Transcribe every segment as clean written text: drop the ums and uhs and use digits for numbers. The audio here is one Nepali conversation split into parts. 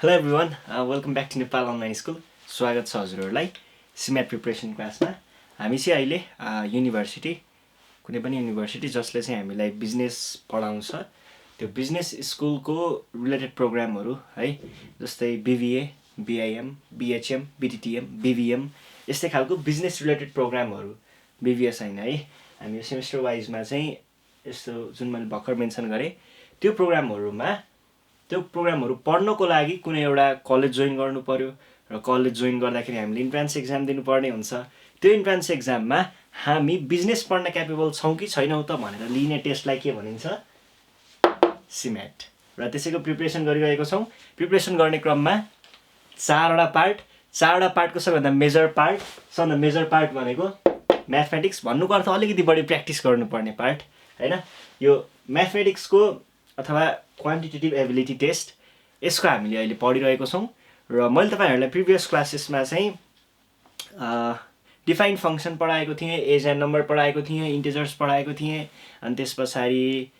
Hello everyone, welcome back to Nepal Online School. स्वागत छ हजुरहरुलाई सिमेट प्रिपरेसन क्लासमा। हामी चाहिँ अहिले युनिभर्सिटी कुनै पनि युनिभर्सिटी जसले चाहिँ हामीलाई बिजनेस पढाउँछ त्यो बिजनेस स्कुलको रिलेटेड प्रोग्रामहरु है, जस्तै बीबीए, बीआईएम, बीएचएम, बीटीटीएम, बीवीएम यस्तै खालको बिजनेस रिलेटेड प्रोग्रामहरु बीबीएस हैन है। हामी सेमेस्टर वाइजमा चाहिँ यस्तो जुन मैले भर्खर मेन्सन गरे त्यो प्रोग्रामहरु पढ्नको लागि कुनै एउटा कलेज जोइन गर्नु पर्यो र कलेज जोइन गर्दाखेरि हामीले इन्ट्रान्स एक्जाम दिनुपर्ने हुन्छ। त्यो इन्ट्रान्स एक्जाममा हामी बिजनेस पढ्न क्यापेबल छौं कि छैनौं त भनेर लिने टेस्टलाई के भनिन्छ? सिमेट। र त्यसैको प्रिपरेसन गरिरहेको छौं। प्रिपरेसन गर्ने क्रममा चारवटा पार्टको सबैभन्दा मेजर पार्ट भनेको म्याथमेटिक्स। भन्नुको अर्थ अलिकति बढी प्र्याक्टिस गर्नुपर्ने पार्ट हैन। यो म्याथमेटिक्सको अथवा क्वान्टिटेटिभ एबिलिटी टेस्ट यसको हामीले अहिले पढिरहेको छौं र मैले तपाईहरुलाई प्रिभियस क्लासेसमा चाहिँ डिफाइन फंक्सन पढाएको थिएँ, एज एन्ड नम्बर पढाएको थिएँ, इन्टिजर्स पढाएको थिएँ, अनि त्यसपछि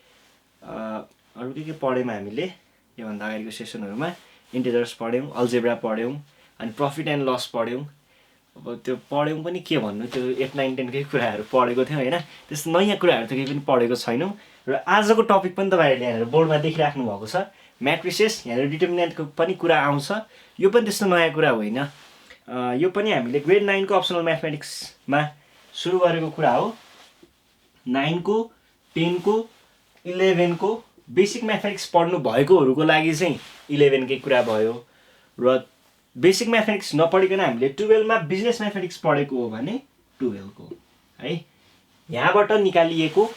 अरु के पढ्यौं हामीले यो भन्दा अगाडिको सेसनहरुमा इन्टिजर्स पढ्यौं, अल्जेब्रा पढ्यौं, अनि प्रॉफिट एन्ड लस पढ्यौं। अब त्यो पढ्यौं पनि के भन्नु, त्यो 8 9 10 कै कुराहरु पढेको थियौं हैन। त्यस्तो नयाँ कुराहरु त केही पनि पढेको छैनौं र आजको टपिक पनि तपाईहरुले यहाँ बोर्डमा देखिराख्नु भएको छ म्याट्रिसेस। यहाँ डिटर्मिनेन्टको पनि कुरा आउँछ। यो पनि त्यस्तो नयाँ कुरा होइन। यो पनि हामीले ग्रेड 9 को अप्सनल म्याथमेटिक्समा सुरु गरेको कुरा हो। 9 को 10 को 11 को बेसिक म्याथमेटिक्स पढ्नु भएकोहरुको लागि चाहिँ 11 कै कुरा भयो र बेसिक म्याथमेटिक्स नपढिकन हामीले 12 मा बिजनेस म्याथमेटिक्स पढेको हो भने 12 को है यहाँबाट निकालिएको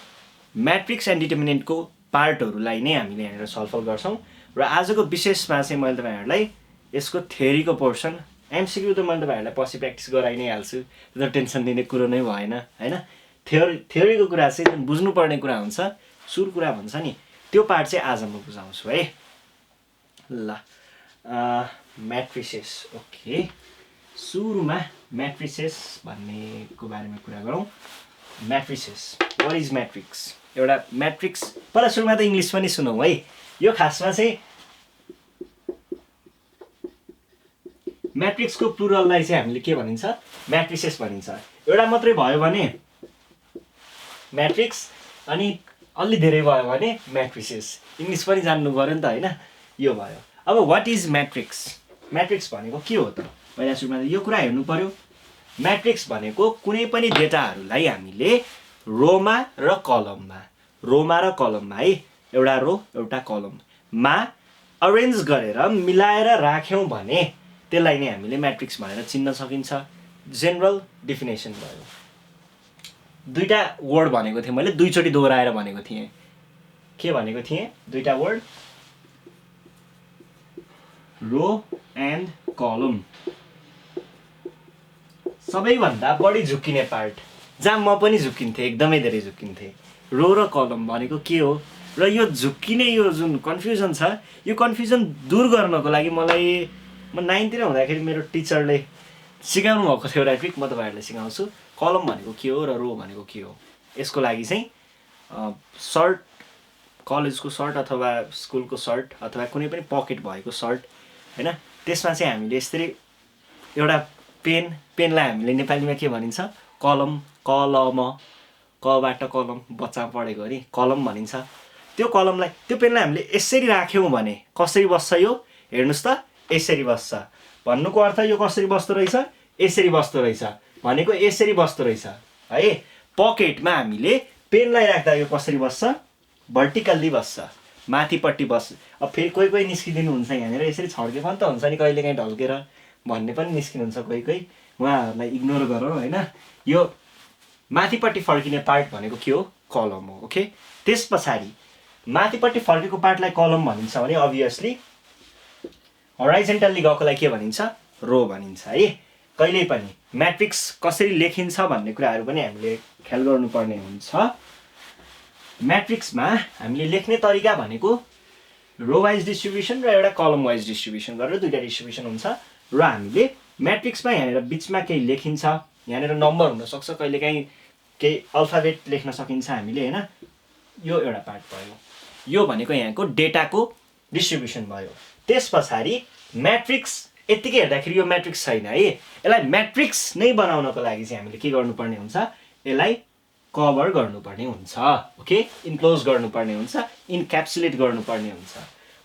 म्याट्रिक्स एन्ड डिटर्मिनेन्टको पार्टहरुलाई नै हामीले यहाँनिर सल्भ गर्छौं। र आजको विशेषमा चाहिँ मैले तपाईहरुलाई यसको थ्योरीको पोर्सन एमसीक्यू त मैले तपाईहरुलाई पछि प्र्याक्टिस गराइ नै हाल्छु, त्यो त टेन्सन लिने कुरो नै भएन हैन। थ्योरीको कुरा चाहिँ जुन बुझ्नु पर्ने कुरा हुन्छ, सुर कुरा भन्छ नि, त्यो पार्ट चाहिँ आज म बुझाउँछु है। ल म्याट्रिसेस। ओके, सुरुमा म्याट्रिसेस भन्नेको बारेमा कुरा गरौँ। म्याट्रिसेस, व्हाट इज म्याट्रिक्स? एउटा म्याट्रिक्स पहिला सुरुमा त इंग्लिश पनि सुनौ है। यो खासमा चाहिँ म्याट्रिक्सको प्लुरललाई चाहिँ हामीले के भनिन्छ? म्याट्रिसेस भनिन्छ। एउटा मात्रै भयो भने म्याट्रिक्स, अनि अलि धेरै भयो भने म्याट्रिसेस। इंग्लिश पनि जान्नु पर्यो नि त हैन। यो भयो। अब व्हाट इज म्याट्रिक्स? म्याट्रिक्स भनेको के हो त? पहिला सुरुमा यो कुरा हेर्नु पर्यो। म्याट्रिक्स भनेको कुनै पनि डेटाहरुलाई हामीले रोमा र कलममा है, एउटा रो एउटा कलममा अरेन्ज गरेर मिलाएर राख्यौं भने त्यसलाई नै हामीले म्याट्रिक्स भनेर चिन्न सकिन्छ। जेनरल डेफिनेसन भयो। दुईटा वर्ड भनेको थिएँ मैले, दुई चोटी दोहोराएर भनेको थिएँ। के भनेको थिएँ? दुईटा वर्ड, रो एन्ड कलम। सबैभन्दा बढी झुक्किने पार्ट, जहाँ म पनि झुक्किन्थे, एकदमै धेरै झुक्किन्थे। रो र कलम भनेको के हो र यो झुक्किने यो जुन कन्फ्युजन छ, यो कन्फ्युजन दूर गर्नको लागि म 9 तिर हुँदाखेरि मेरो टिचरले सिकाउनु भएको थियो एउटा ट्रिक, म तपाईहरुलाई सिकाउँछु। कलम भनेको के हो र रो भनेको के हो? यसको लागि चाहिँ सर्ट, कलेजको सर्ट अथवा स्कुलको सर्ट अथवा कुनै पनि पकेट भएको सर्ट हैन, त्यसमा चाहिँ हामीले यसरी एउटा पेनलाई हामीले नेपालीमा के भनिन्छ? कलम, कबाट कलम, बच्चा पढेको अरे कलम भनिन्छ। त्यो कलमलाई, त्यो पेनलाई हामीले यसरी राख्यौं भने कसरी बस्छ? यो हेर्नुस् त, यसरी बस्छ। भन्नुको अर्थ यो कसरी बस्दो रहेछ? यसरी बस्दो रहेछ। भनेको यसरी बस्दो रहेछ है। पकेटमा हामीले पेनलाई राख्दा यो कसरी बस्छ? भर्टिकल्ली बस्छ, माथिपट्टि बस्छ। अब फेरि कोही निस्किदिनु हुन्छ यहाँनिर, यसरी छड्के पनि त हुन्छ नि कहिलेकाहीँ ढल्केर भन्ने पनि निस्किनुहुन्छ कोही, उहाँहरूलाई इग्नोर गरौँ हैन। यो माथिपट्टि फर्किने पार्ट भनेको के हो? कलम हो। ओके, त्यसपछि माथिपट्टि फर्केको पार्टलाई कलम भनिन्छ भने अभियसली हराइजन्टल्ली गएकोलाई के भनिन्छ? रो भनिन्छ है। कहिल्यै पनि म्याट्रिक्स कसरी लेखिन्छ भन्ने कुराहरु पनि हामीले ख्याल गर्नुपर्ने हुन्छ। म्याट्रिक्समा हामीले लेख्ने तरिका भनेको रो वाइज डिस्ट्रिब्युसन र एउटा कलम वाइज डिस्ट्रिब्युसन गरेर दुईटा डिस्ट्रिब्युसन हुन्छ। र हामीले म्याट्रिक्समा यहाँनिर बीचमा केही लेखिन्छ, यहाँनिर नम्बर हुन सक्छ, कहिलेकाहीँ केही अल्फाबेट लेख्न सकिन्छ हामीले हैन। यो एउटा पार्ट भयो। यो भनेको यहाँको डेटाको डिस्ट्रिब्युसन भयो। त्यसपछि म्याट्रिक्स यतिकै हेर्दाखेरि यो म्याट्रिक्स छैन है, यसलाई म्याट्रिक्स नै बनाउनको लागि चाहिँ हामीले के गर्नुपर्ने हुन्छ, यसलाई कभर गर्नुपर्ने हुन्छ, ओके, इन्क्लोज गर्नुपर्ने हुन्छ, इन्क्याप्सुलेट गर्नुपर्ने हुन्छ।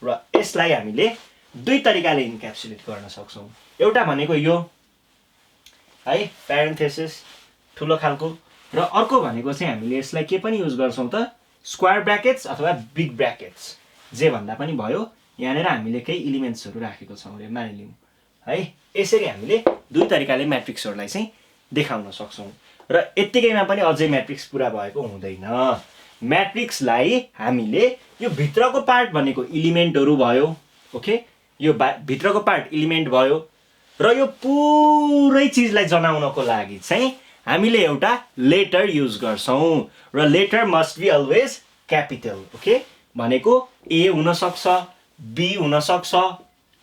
र यसलाई हामीले दुई तरिकाले इन्क्याप्सुलेट गर्न सक्छौँ। एउटा भनेको यो है प्यारेन्थेसिस ठुलो खालको, र अर्को भनेको चाहिँ हामीले यसलाई के पनि युज गर्छौँ त, स्क्वायर ब्र्याकेट्स अथवा बिग ब्र्याकेट्स जे भन्दा पनि भयो। यहाँनिर हामीले केही इलिमेन्ट्सहरू राखेको छौँ अरे मानिलिउँ है। यसरी हामीले दुई तरिकाले म्याट्रिक्सहरूलाई चाहिँ देखाउन सक्छौँ। र यत्तिकैमा पनि अझै म्याट्रिक्स पुरा भएको हुँदैन। म्याट्रिक्सलाई हामीले यो भित्रको पार्ट भनेको इलिमेन्टहरू भयो, ओके, यो भित्रको पार्ट इलिमेन्ट भयो, र यो पुरै चिजलाई जनाउनको लागि चाहिँ हामीले एउटा लेटर युज गर्छौँ। र letter must be always capital, okay, भनेको ए हुनसक्छ, बी हुनसक्छ,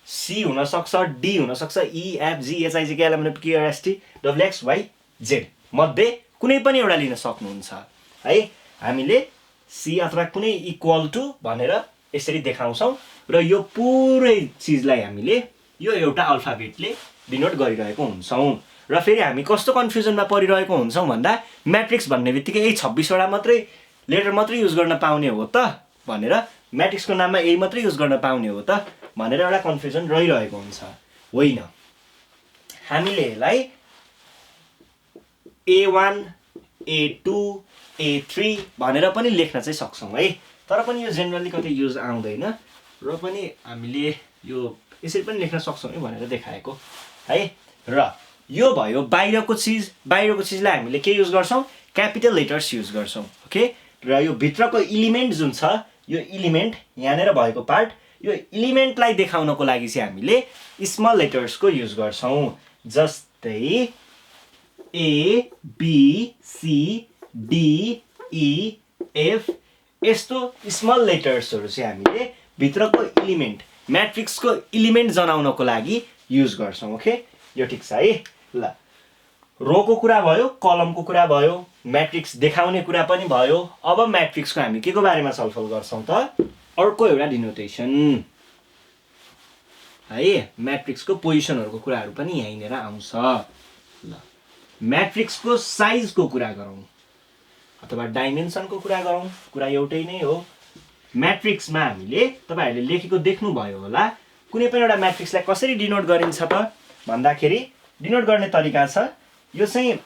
सी हुनसक्छ, डी हुनसक्छ, E F G H I J K L M N P Q R S T W X Y Z मध्ये कुनै पनि एउटा लिन सक्नुहुन्छ है। हामीले सी अथवा कुनै इक्वल टु भनेर यसरी देखाउँछौँ, र यो पुरै चिजलाई हामीले यो एउटा अल्फाबेटले डिनोट गरिरहेको हुन्छौँ। र फेरि हामी कस्तो कन्फ्युजनमा परिरहेको हुन्छौँ भन्दा म्याट्रिक्स भन्ने बित्तिकै 26वटा मात्रै लेटर मात्रै युज गर्न पाउने हो त भनेर, म्याट्रिक्सको नाममा यही मात्रै युज गर्न पाउने हो त भनेर एउटा कन्फ्युजन रहिरहेको हुन्छ। होइन, हामीले यसलाई A1, A2, A3 भनेर पनि लेख्न चाहिँ सक्छौँ है। तर पनि यो जेनरली कतै युज आउँदैन, र पनि हामीले यो यसरी पनि लेख्न सक्छौँ है भनेर देखाएको है। र यो भयो बाहिरको चिज। बाहिरको चिजलाई हामीले के युज गर्छौँ, क्यापिटल लेटर्स युज गर्छौँ, ओके। र यो भित्रको इलिमेन्ट जुन छ, यो इलिमेन्ट यहाँनिर भएको पार्ट, यो इलिमेन्टलाई देखाउनको लागि चाहिँ हामीले स्मल लेटर्सको युज गर्छौँ। जस्तै A B C D E F यस्तो स्मल लेटर्सहरू चाहिँ हामीले भित्रको इलिमेन्ट, म्याट्रिक्सको इलिमेन्ट जनाउनको लागि युज गर्छौँ, ओके। यो ठिक छ है। ल, रोको कुरा भयो, कलमको कुरा भयो, म्याट्रिक्स देखाउने कुरा पनि भयो। अब म्याट्रिक्सको हामी के को बारेमा छलफल गर्छौँ त, अर्को एउटा डिनोटेसन है। म्याट्रिक्सको पोजिसनहरूको कुराहरू पनि यहीँनिर आउँछ। ल, म्याट्रिक्सको साइजको कुरा गरौँ अथवा डाइमेन्सनको कुरा गरौँ, कुरा एउटै नै हो। म्याट्रिक्समा हामीले तपाईँहरूले लेखेको देख्नुभयो होला, कुनै पनि एउटा म्याट्रिक्सलाई कसरी डिनोट गरिन्छ त भन्दाखेरि डिनोट गर्ने तरिका छ, यो चाहिँ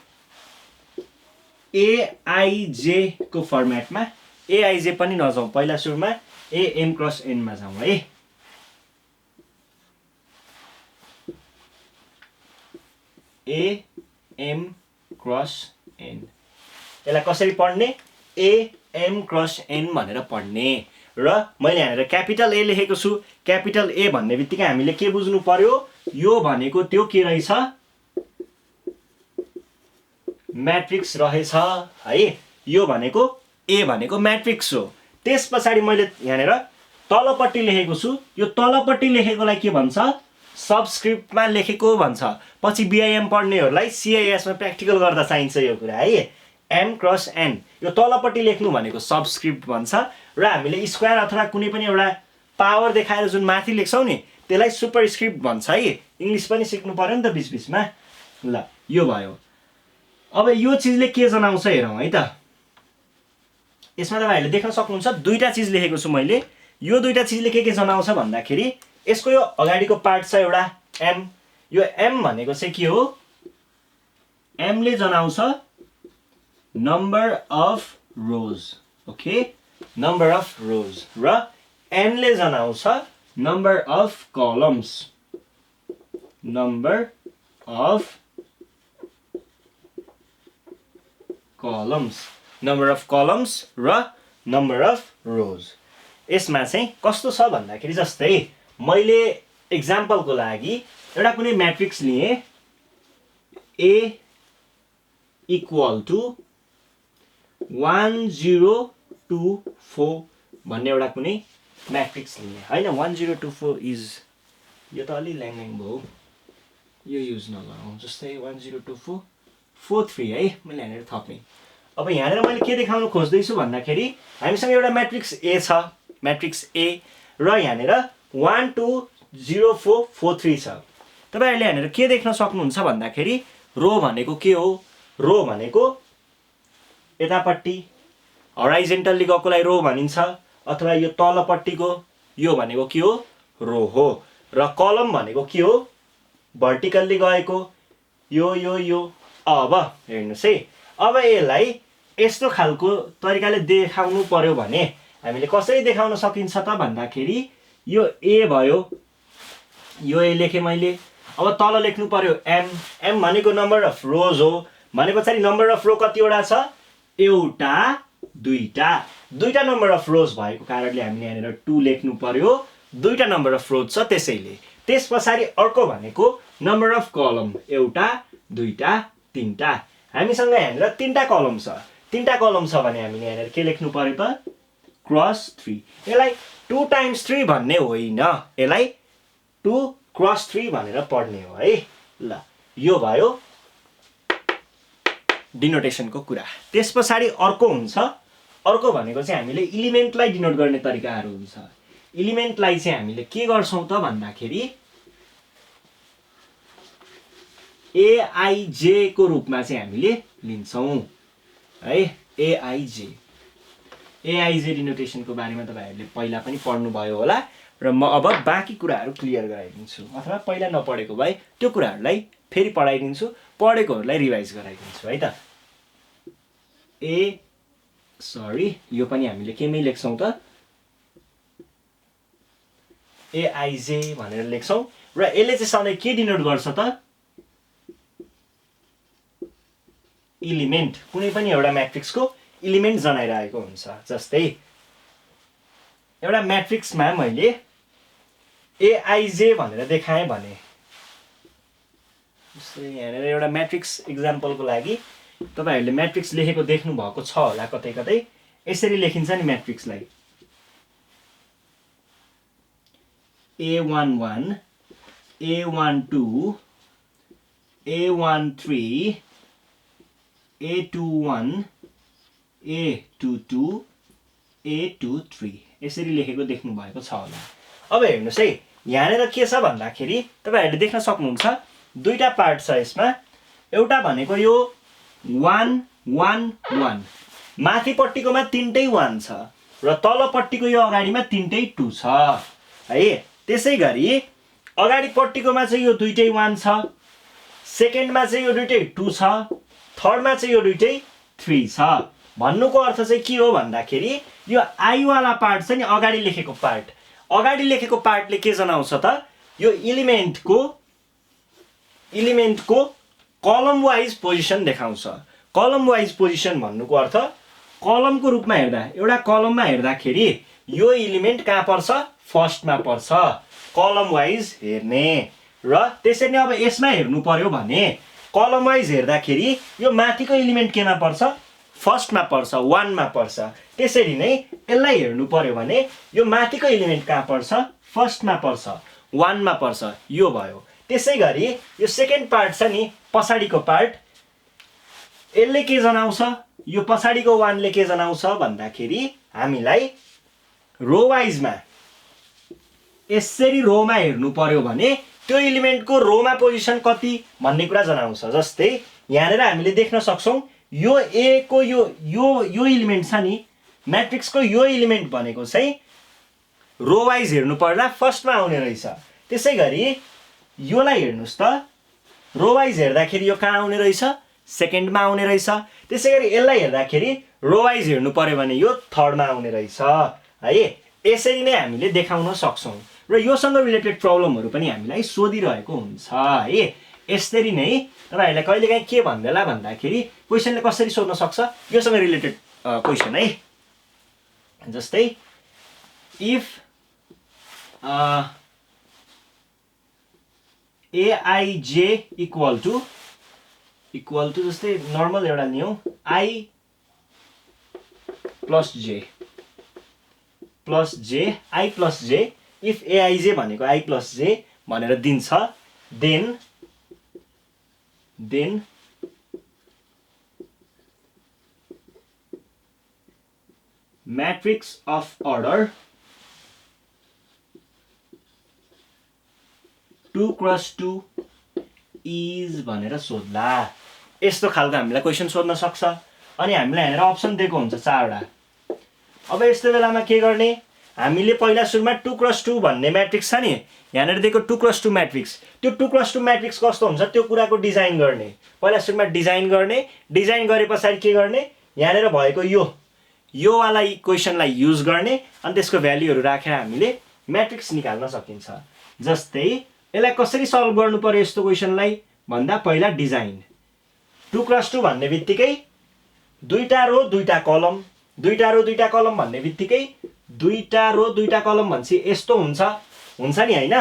एआइजे को फर्मेटमा। एआइजे पनि नजाउँ, पहिला सुरुमा एएम क्रस एनमा जाउँ है। एएम क्रस एन, यसलाई कसरी पढ्ने, एएम क्रस एन भनेर पढ्ने। र मैले यहाँनिर क्यापिटल ए लेखेको छु। क्यापिटल ए भन्ने बित्तिकै हामीले के बुझ्नु पर्यो, यो भनेको त्यो के रहेछ, म्याट्रिक्स रहेछ है। यो भनेको ए भनेको म्याट्रिक्स हो। त्यस पछाडि मैले यहाँनिर तलपट्टि लेखेको छु, यो तलपट्टि लेखेकोलाई के भन्छ, सबस्क्रिप्टमा लेखेको भन्छ। पछि बिआइएम पढ्नेहरूलाई सिआइएसमा प्र्याक्टिकल गर्दा चाहिन्छ यो कुरा है। एम क्रस एन, यो तलपट्टि लेख्नु भनेको सबस्क्रिप्ट भन्छ, र हामीले स्क्वायर अथवा कुनै पनि एउटा पावर देखाएर जुन माथि लेख्छौँ नि त्यसलाई सुपरस्क्रिप्ट भन्छ है। इङ्ग्लिस पनि सिक्नु पर्यो नि त बिच बिचमा। ल, यो भयो। अब यो चिजले के जनाउँछ हेरौँ है त। यसमा तपाईँहरूले देख्न सक्नुहुन्छ दुईटा चिज लेखेको छु मैले। यो दुईटा चिजले के जनाउँछ भन्दाखेरि यसको यो अगाडिको पार्ट छ एउटा एम। यो एम भनेको चाहिँ के हो, एमले जनाउँछ number of rows, okay, number of rows. र एनले जनाउँछ number of columns, number of columns, number of columns र नम्बर अफ रोज। यसमा चाहिँ कस्तो छ भन्दाखेरि जस्तै मैले एक्जाम्पलको लागि एउटा कुनै म्याट्रिक्स लिएँ, ए इक्वल टु 1024 भन्ने एउटा कुनै म्याट्रिक्स लिएँ होइन। 1024 इज, यो त अलि ल्याङल्याङ भयो, यो युज नगरौँ। जस्तै 1024 43 है, मैले यहाँनिर थपेँ। अब यहाँनिर मैले के देखाउन खोज्दैछु भन्दाखेरि हामीसँग एउटा म्याट्रिक्स ए छ, म्याट्रिक्स ए, र यहाँनिर 1 2 0443 छ। तपाईहरुले यहाँनिर के देख्न सक्नुहुन्छ भन्दाखेरि रो भनेको के हो? रो भनेको यतापट्टि हराइजन्टल्ली गएकोलाई रो भनिन्छ अथवा यो तलपट्टिको यो भनेको के हो? रो हो। र कलम भनेको के हो? भर्टिकल्ली गएको यो। अब हेर्नुस् है, अब यसलाई यस्तो खालको तरिकाले देखाउनु पर्यो भने हामीले कसरी देखाउन सकिन्छ त भन्दाखेरि यो ए भयो, यो ए लेखे मैले। अब तल लेख्नु पर्यो एम। एम भनेको नम्बर अफ रोज हो भनेपछि नम्बर अफ रो कतिवटा छ? एउटा दुईटा नम्बर अफ रोज भएको कारणले हामीले यहाँनिर 2 लेख्नु पर्यो। दुईटा नम्बर अफ रोज छ त्यसैले। त्यसपछि अर्को भनेको नम्बर अफ कलम, एउटा दुईटा तीनटा। हामीसँग यहाँनिर तीनटा कलम छ। तीनटा कलम छ भने हामीले यहाँनिर के लेख्नु पर्यो त? क्रस 3। यसलाई 2 टाइम्स 3 भन्ने होइन, यसलाई 2 क्रस 3 भनेर पढ्ने हो है। ल यो भयो डिनोटेसनको कुरा। त्यसपछि अर्को हुन्छ, अर्को भनेको चाहिँ हामीले इलिमेन्टलाई डिनोट गर्ने तरिकाहरू हुन्छ। इलिमेन्टलाई चाहिँ हामीले के गर्छौं त भन्दाखेरि एआईजे को रूपमा चाहिँ हामीले लिन्छौं है। एआईजे डिनोटेसनको बारेमा तपाईहरुले पहिला पनि पढ्नु भयो होला र म अब बाँकी कुराहरू क्लियर गराइदिन्छु अथवा पहिला नपढेको भए त्यो कुराहरूलाई फेरि पढाइदिन्छु, पढेकोहरूलाई रिभाइज गराइदिन्छु है त। यो पनि हामीले केमै लेख्छौं त? एआईजे भनेर लेख्छौं र यसले चाहिँ सधैँ के डिनोट गर्छ त? इलिमेन्ट, कुनै पनि एउटा म्याट्रिक्सको इलिमेन्ट जनाइरहेको हुन्छ। जस्तै एउटा म्याट्रिक्समा मैले एआईजे भनेर देखाएँ भने, जस्तै यहाँनिर एउटा म्याट्रिक्स एक्जाम्पलको लागि तपाईहरुले म्याट्रिक्स लेखेको देख्नु भएको छ होला कतै कतै। यसरी लेखिन्छ नि म्याट्रिक्सलाई A11 A12 A13 A21 A22 A23 यसरी लेखेको देख्नु भएको छ होला। अब हेर्नुस् है, यहाँनिर के छ भन्दाखेरि तपाईहरुले देख्न सक्नुहुन्छ दुईटा पार्ट छ यसमा। एउटा भनेको यो 1 1 1, माथिपट्टिकोमा तीनटै 1 छ र तलपट्टिको यो अगाडिमा तीनटै 2 छ है। त्यसैगरी अगाडिपट्टिकोमा चाहिँ यो दुईटै 1 छ, सेकेन्डमा चाहिँ यो दुईटै 2 छ, थर्डमा चाहिँ यो दुईटै 3 छ। भन्नुको अर्थ चाहिँ के हो भन्दाखेरि यो आई वाला पार्ट चाहिँ नि अगाडि लेखेको पार्ट, अगाडि लेखेको पार्टले के जनाउँछ त? यो इलिमेन्टको कलम वाइज पोजिसन देखाउँछ। कलम वाइज पोजिसन भन्नुको अर्थ कलमको रूपमा हेर्दा, एउटा कलममा हेर्दाखेरि यो इलिमेन्ट कहाँ पर्छ? फर्स्टमा पर्छ। कलम वाइज हेर्ने र त्यसरी नै अब यसमा हेर्नु पर्यो भने कलम वाइज हेर्दाखेरि यो माथिको इलिमेन्ट केमा पर्छ? फर्स्टमा पर्छ, 1 मा पर्छ। त्यसरी नै यसलाई हेर्नु पर्यो भने यो माथिको इलिमेन्ट कहाँ पर्छ? फर्स्टमा पर्छ, 1 मा पर्छ। यो भयो। त्यसैगरी यो सेकेन्ड पार्ट छ नि, पछाडिको पार्ट, यसले के जनाउँछ? यो पछाडिको 1 ले के जनाउँछ भन्दाखेरि हामीलाई रो वाइजमा यसरी रोमा हेर्नु पर्यो भने त्यो इलिमेन्टको रोमा पोजिसन कति भन्ने कुरा जनाउँछ। जस्तै यहाँनिर हामीले देख्न सक्छौं यो ए को यो इलिमेन्ट छ नि, म्याट्रिक्सको यो इलिमेन्ट भनेको चाहिँ रो वाइज हेर्नु पर्दा फर्स्टमा आउने रहेछ। त्यसैगरी योलाई हेर्नुस् त, रो वाइज हेर्दाखेरि यो कहाँ आउने रहेछ? सेकेन्डमा आउने रहेछ। त्यसैगरी यसलाई हेर्दाखेरि रो वाइज हेर्नु पर्यो भने यो थर्डमा आउने रहेछ है। यसरी नै हामीले देखाउन सक्छौं र योसँग रिलेटेड प्रब्लमहरु पनि हामीलाई सोधिरहेको हुन्छ है। यसरी नै तपाईहरुलाई कहिलेकाहीँ के भन्देला भन्दाखेरि क्वेशनले कसरी सोध्न सक्छ? योसँग रिलेटेड क्वेशन है। जस्तै इफ एआईजे इक्वल टु जस्तै नर्मल एउटा लियौं, I plus J, if A I J भनेको आई प्लस जे भनेर दिन्छ, then matrix of order 2 cross 2 is भनेर सोध्ला। यस्तो खालको हामीलाई क्वेसन सोध्न सक्छ। अनि हामीलाई यहाँनिर अप्सन दिएको हुन्छ 4 वटा। अब यस्तो बेलामा के गर्ने, हामीले पहिला सुरुमा 2 क्रस 2 भन्ने म्याट्रिक्स छ नि, यहाँनिर दिएको 2 क्रस 2 म्याट्रिक्स, त्यो 2 क्रस 2 म्याट्रिक्स कस्तो हुन्छ त्यो कुराको डिजाइन गर्ने। पहिला सुरुमा डिजाइन गर्ने, डिजाइन गरे पछाडि के गर्ने, यहाँनिर भएको यो वाला इक्वेसनलाई युज गर्ने अनि त्यसको भ्यालुहरू राखेर हामीले म्याट्रिक्स निकाल्न सकिन्छ। जस्तै यसलाई कसरी सल्भ गर्नु पर्यो यस्तो क्वेसनलाई भन्दा पहिला डिजाइन 2 क्रस 2 भन्ने बित्तिकै 2टा रो 2टा कलम, 2टा रो 2टा कलम भन्ने बित्तिकै 2टा रो 2टा कलम भन्छ यस्तो हुन्छ नि हैन।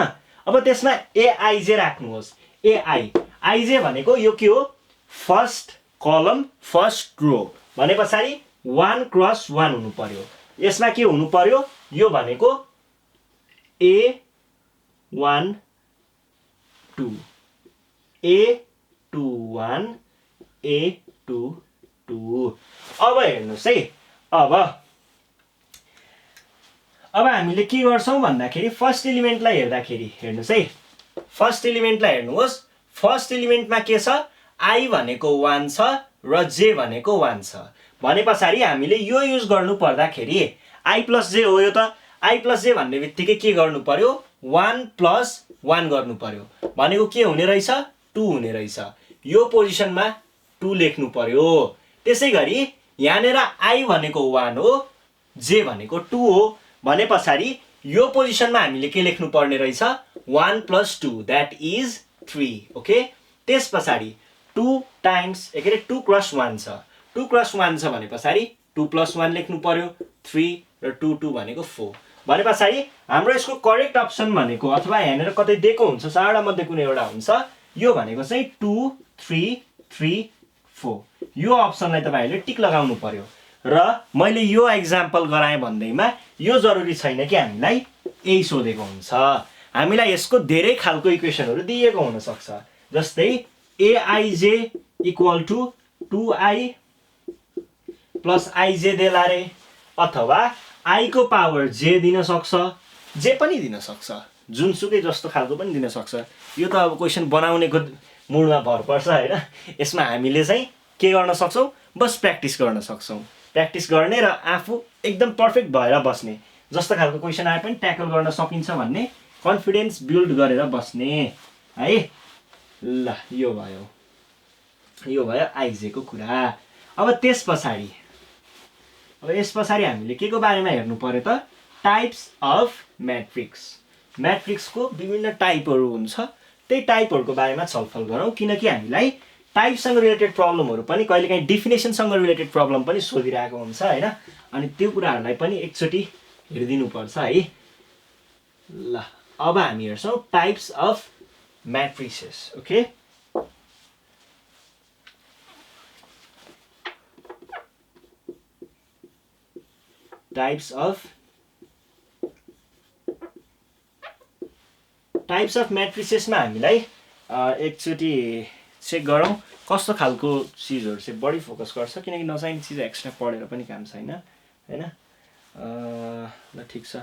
अब त्यसमा एआइजे राख्नुहोस्। आइजे भनेको यो के हो, फर्स्ट कलम फर्स्ट रो भने पछाडि 1 क्रस 1 हुनु पर्यो। यसमा के हुनु पर्यो, यो भनेको A1 2 A21 A22। अब हेर्नुहोस् है, अब हामीले के गर्छौं भन्दाखेरि फर्स्ट एलिमेन्टलाई हेर्दाखेरि हेर्नुहोस् है, फर्स्ट एलिमेन्टलाई हेर्नुहोस्। फर्स्ट एलिमेन्टमा के छ, I भनेको 1 छ र J भनेको 1 छ भने पछाडि हामीले यो युज गर्नु पर्दाखेरि I प्लस J हो। यो त I प्लस J भन्ने बित्तिकै के गर्नु पर्यो, 1 प्लस 1 गर्नु पर्यो भनेको के हुने रहेछ, 2 हुने रहेछ। यो पोजिसनमा 2 लेख्नु पर्यो। त्यसैगरी यहाँनिर I भनेको 1 हो, J भनेको 2 हो भने पछाडि यो पोजिसनमा हामीले के लेख्नु पर्ने रहेछ, 1 प्लस 2 द्याट इज 3। ओके, त्यस पछाडि 2 टाइम्स 2 क्रस 1 छ, 2 क्रस 1 छ भने पछाडि 2 प्लस 1 लेख्नु पर्यो, 3 र 2 2 भनेको 4 भने पछाडि हाम्रो यसको करेक्ट अप्सन भनेको अथवा यहाँनिर कतै दिएको हुन्छ 4 मध्ये कुनै एउटा हुन्छ, यो भनेको चाहिँ 2 3 3 4। यो अप्सनलाई तपाईहरुले टिक लगाउनु पर्यो। र मैले यो एक्जाम्पल गराएँ भन्दैमा यो जरुरी छैन कि हामीलाई यही सोधेको हुन्छ। हामीलाई यसको धेरै खालको इक्वेसनहरु दिएको हुन सक्छ। जस्तै aij equal to 2i plus ij देला रे, अथवा i को पावर j दिन सक्छ, जे पनि दिन सक्छ, जुनसुकै जस्तो खालको पनि दिन सक्छ। यो त अब क्वेशन बनाउनेको मुडमा भर पर्छ हैन। यसमा हामीले चाहिँ के गर्न सक्छौं, बस प्र्याक्टिस गर्न सक्छौं। प्र्याक्टिस गर्ने र आफू एकदम पर्फेक्ट भएर बस्ने, जस्तो खालको क्वेशन आए पनि ट्याकल गर्न सकिन्छ भन्ने कन्फिडेन्स बिल्ड गरेर बस्ने है। ल यो भयो आइजे को कुरा। अब यस पछाडि हामीले के को बारेमा हेर्नु पर्यो त, टाइप्स अफ म्याट्रिक्स। म्याट्रिक्स को विभिन्न टाइपहरु हुन्छ, त्यही टाइपहरुको बारेमा छलफल गरौँ। किनकि हामीलाई टाइपसँग रिलेटेड प्रब्लमहरु पनि कहिलेकाहीँ डेफिनेसनसँग रिलेटेड प्रब्लम पनि सोधिरहेको हुन्छ हैन। अनि त्यो कुराहरुलाई पनि एकचोटी हेरिदिनु पर्छ है। ल अब हामी हेर्छौं types of matrices. Okay, types of म्याट्रिसेसमा हामीलाई एकचोटी चेक गरौँ कस्तो खालको चिजहरु चाहिँ बढी फोकस गर्छ। किनकि नचाहिने चिज एक्स्ट्रा पढेर पनि काम छैन हैन। ल ठीक छ,